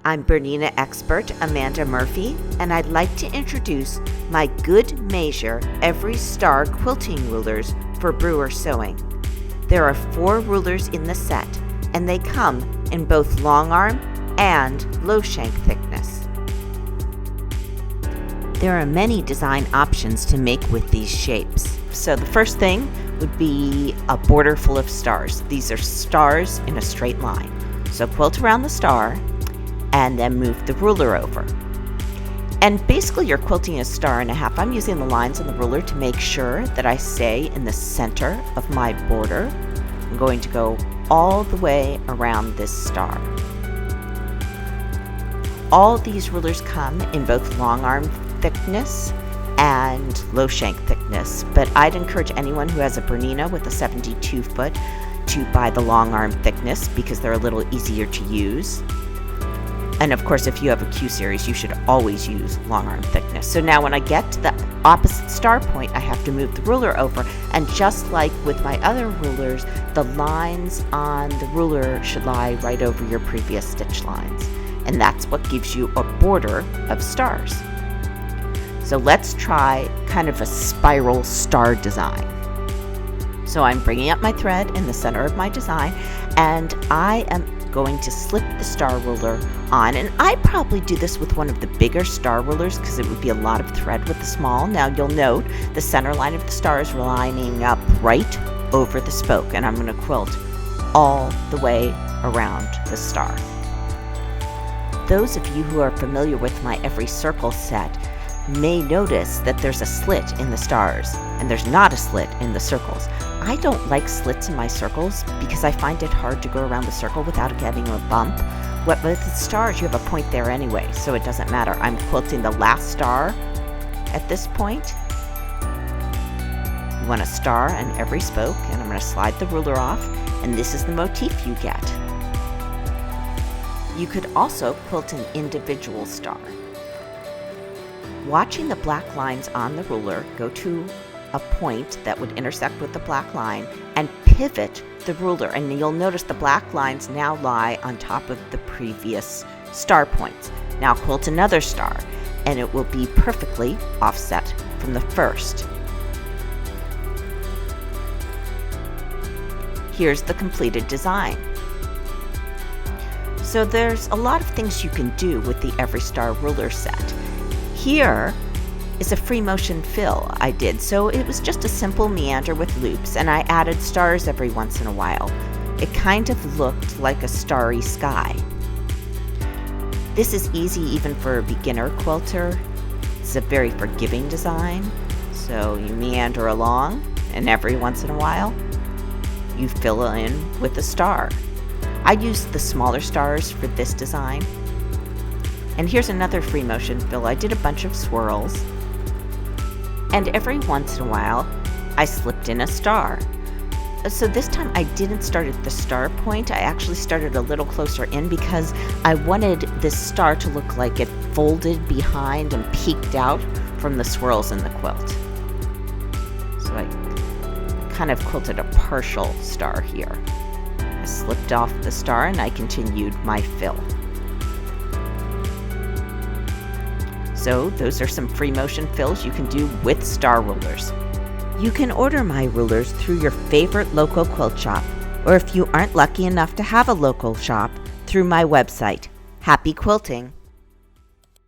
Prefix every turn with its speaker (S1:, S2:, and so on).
S1: I'm Bernina expert Amanda Murphy, and I'd like to introduce my Good Measure Every Star quilting rulers for brewer sewing. There are 4 rulers in the set, and they come in both long arm and low shank thickness. There are many design options to make with these shapes. So the first thing would be a border full of stars. These are stars in a straight line. So quilt around the star and then move the ruler over. And basically you're quilting a star and a half. I'm using the lines on the ruler to make sure that I stay in the center of my border. I'm going to go all the way around this star. All these rulers come in both long arm thickness and low shank thickness, but I'd encourage anyone who has a Bernina with a 72 foot to buy the long arm thickness because they're a little easier to use. And of course, if you have a Q series, you should always use long arm thickness. So now when I get to the opposite star point, I have to move the ruler over. And just like with my other rulers, the lines on the ruler should lie right over your previous stitch lines. And that's what gives you a border of stars. So let's try kind of a spiral star design. So I'm bringing up my thread in the center of my design, and I am going to slip the star ruler on, and I probably do this with one of the bigger star rulers because it would be a lot of thread with the small. Now you'll note the center line of the star is lining up right over the spoke, and I'm going to quilt all the way around the star. Those of you who are familiar with my Every Circle set may notice that there's a slit in the stars and there's not a slit in the circles. I don't like slits in my circles because I find it hard to go around the circle without getting a bump. With the stars, you have a point there anyway, so it doesn't matter. I'm quilting the last star at this point. You want a star on every spoke, and I'm going to slide the ruler off, and this is the motif you get. You could also quilt an individual star. Watching the black lines on the ruler, go to a point that would intersect with the black line and pivot the ruler, and you'll notice the black lines now lie on top of the previous star points. Now quilt another star and it will be perfectly offset from the first. Here's the completed design. So there's a lot of things you can do with the Every Star ruler set. Here is a free motion fill I did, so it was just a simple meander with loops, and I added stars every once in a while. It kind of looked like a starry sky. This is easy even for a beginner quilter. It's a very forgiving design, so you meander along, and every once in a while you fill in with a star. I used the smaller stars for this design. And here's another free motion fill. I did a bunch of swirls, and every once in a while I slipped in a star. So this time I didn't start at the star point. I actually started a little closer in because I wanted this star to look like it folded behind and peeked out from the swirls in the quilt. So I kind of quilted a partial star here. I slipped off the star and I continued my fill. So those are some free motion fills you can do with star rulers. You can order my rulers through your favorite local quilt shop, or if you aren't lucky enough to have a local shop, through my website. Happy quilting!